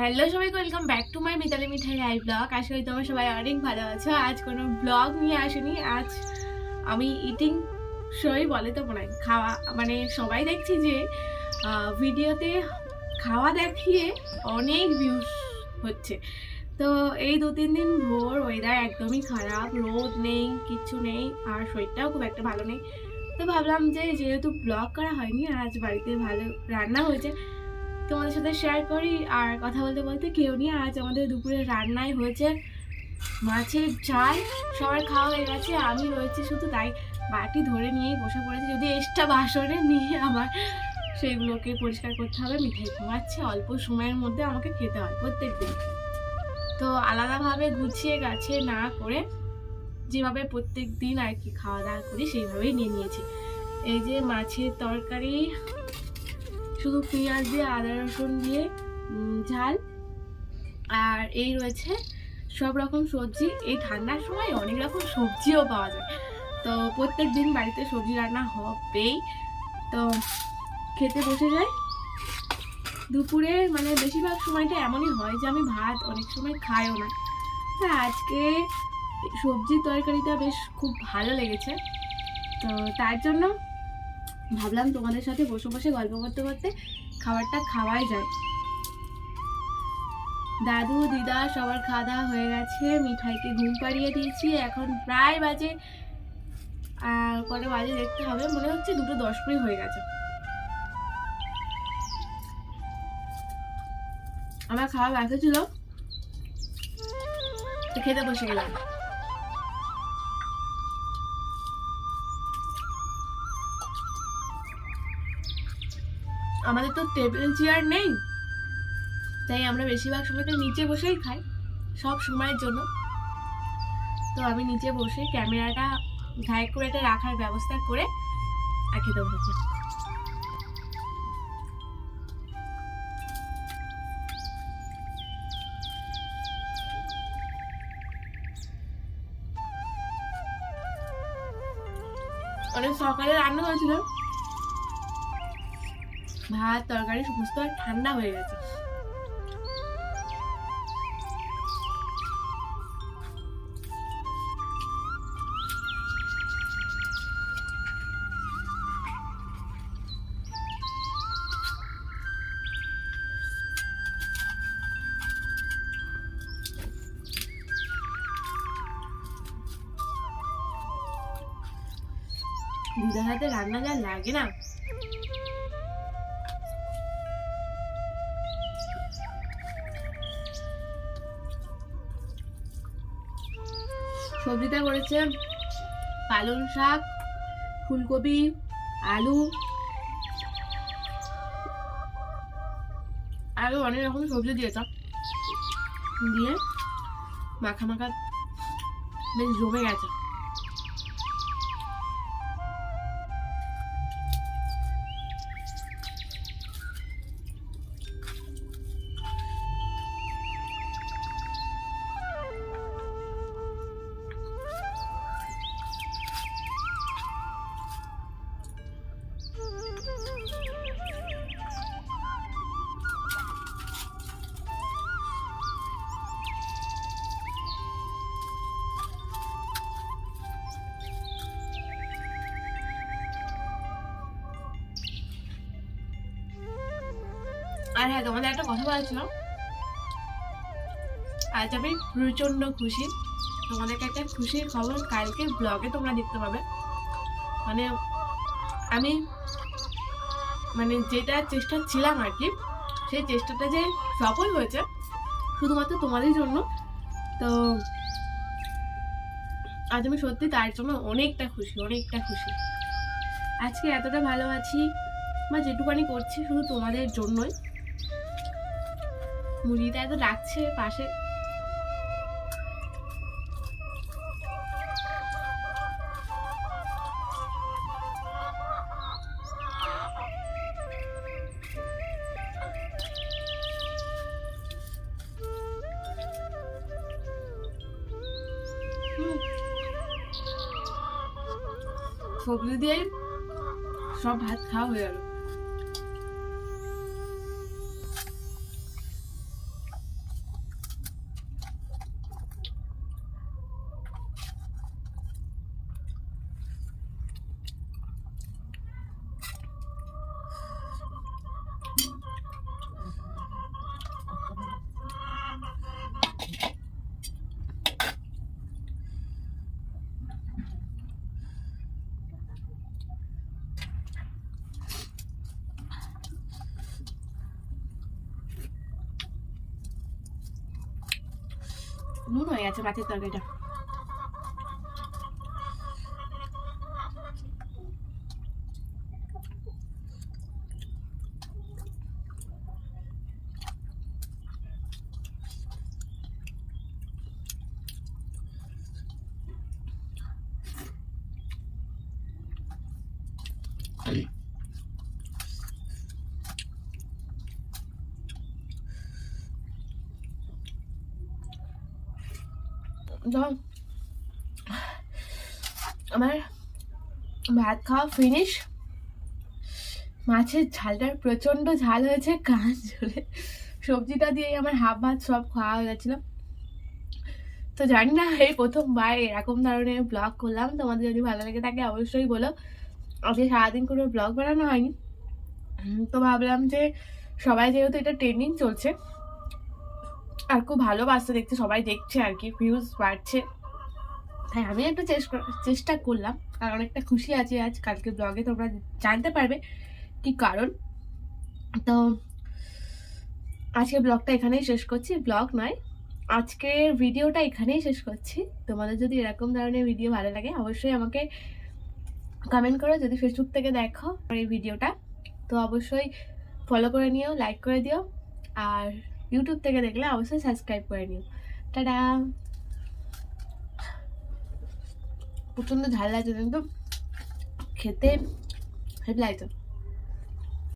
Hello সবাই, welcome back to my Mitali Mithai live blog. আশা করি তোমরা সবাই অনেক ভালো আছো। আজ কোনো ব্লগ নিয়ে আসিনি, আজ আমি ইটিং শোই বলে তো মনে হয়, খাওয়া মানে সবাই দেখছি যে ভিডিওতে খাওয়া দেখিয়ে অনেক ভিউজ হচ্ছে। তো এই 2-3 দিন ভোর ওয়েদার একদমই খারাপ, রোদ নেই, কিচ্ছু নেই, আর শরীরটাও খুব একটা ভালো নেই। তো ভাবলাম যে যেহেতু ব্লগ করা হয়নি, আজ বাড়িতে ভালো রান্না হয়েছে, তোমাদের সাথে শেয়ার করি। আর কথা বলতে বলতে কেউ নিয়ে আজ আমাদের দুপুরে রান্নায় হয়েছে মাছের ঝাল। সবার খাওয়া হয়ে গেছে, আমি রয়েছি শুধু, তাই বাটি ধরে নিয়েই বসে পড়েছি। যদি এক্সট্রা বাসনে নিয়ে আমার সেইগুলোকে পরিষ্কার করতে হবে। মিঠাই খাওয়াচ্ছে, অল্প সময়ের মধ্যে আমাকে খেতে হয় প্রত্যেক দিন। তো আলাদাভাবে গুছিয়ে গাছে না করে যেভাবে প্রত্যেক দিন আর কি খাওয়া দাওয়া করি সেইভাবেই নিয়ে নিয়েছি। এই যে মাছের তরকারি, শুধু পেঁয়াজ দিয়ে আদা রসুন দিয়ে ঝাল, আর এই রয়েছে সব রকম সবজি। এই ঠান্ডার সময় অনেক রকম সবজিও পাওয়া যায়, তো প্রত্যেক দিন বাড়িতে সবজি রান্না হবেই। তো খেতে বসে যাই দুপুরে, মানে বেশিরভাগ সময়টা এমনই হয় যে আমি ভাত অনেক সময় খাইও না। তা আজকে সবজির তরকারিটা বেশ খুব ভালো লেগেছে, তো তার জন্য ভাবলাম তোমাদের সাথে বসে বসে গল্প করতে করতে খাবারটা খাওয়াই যায়। দাদু দিদা সবার খাওয়া দাওয়া হয়ে গেছে, মিঠাইকে ঘুম পাড়িয়ে দিয়েছি। এখন প্রায় বাজে কটা বাজে দেখতে হবে, মনে হচ্ছে 2:10 হয়ে গেছে। আমার খাওয়া বাকি ছিল, তো খেতে বসে গেলাম। আমাদের তো টেবিল চেয়ার নেই, তাই আমরা বেশিরভাগ সময়টা নিচে বসেই খাই সব সময়ের জন্য। তো আমি নিচে বসে ক্যামেরাটা ঘাই করে এটা রাখার ব্যবস্থা করে আর খেতে বসেছি। অনেক সকালে রান্না হয়েছিল, ভাত তরকারি সমস্ত আর ঠান্ডা হয়ে গেছে। দিদার হাতে রান্না যা লাগে না, সবজিটা করেছে পালং শাক, ফুলকপি, আলু, আরো অনেক রকম সবজি দিয়েছে, দিয়ে মাখা মাখা বেশ জমে গেছে। আর হ্যাঁ, তোমাদের একটা কথা বলেছিলাম, আজ আমি প্রচন্ড খুশি। তোমাদেরকে একটা খুশির খবর কালকে ব্লগে তোমরা দেখতে পাবে। মানে আমি যেটা চেষ্টা ছিলাম আর কি, সেই চেষ্টাটা যে সফল হয়েছে শুধুমাত্র তোমাদের জন্য। তো আজ আমি সত্যি তার জন্য অনেকটা খুশি, অনেকটা খুশি। আজকে এতটা ভালো আছি বা যেটুকানি করছি শুধু তোমাদের জন্যই। মুড়িটা এত লাগছে পাশে, সবজি দিয়ে সব ভাত খাওয়া হয়ে গেল। নুন হয়ে গেছে মাছের তরকারিটা। তো আমার ভাত খাওয়া ফিনিশ। মাছের ঝালটার প্রচন্ড ঝাল হয়েছে, কান ঝোলে সবজিটা দিয়ে আমার হাফ ভাত সব খাওয়া হয়ে গেছিল। তো জানি না, এই প্রথমবার এরকম ধরনের ব্লগ করলাম। তোমাদের যদি ভালো লেগে থাকে অবশ্যই বলো। আজকে সারাদিন কোনো ব্লগ বানানো হয়নি, তো ভাবলাম যে সবাই যেহেতু এটা ট্রেন্ডিং চলছে আর খুব ভালোবাসতে দেখছে, সবাই দেখছে আর কি, ভিউজ বাড়ছে, তাই আমি একটু চেষ্টা করলাম। আর অনেকটা খুশি আছি আজ। কালকে ব্লগে তোমরা জানতে পারবে কি কারণ। তো আজকে ব্লগটা এখানেই শেষ করছি, ব্লগ নয়, আজকের ভিডিওটা এখানেই শেষ করছি। তোমাদের যদি এরকম ধরনের ভিডিও ভালো লাগে অবশ্যই আমাকে কমেন্ট করো। যদি ফেসবুক থেকে দেখো এই ভিডিওটা তো অবশ্যই ফলো করে নিও, লাইক করে দিও। আর ইউটিউব থেকে দেখলে অবশ্যই সাবস্ক্রাইব করে নিও। টাটা। প্রচণ্ড ঝাল লাগছে কিন্তু খেতে হেড লাগছে।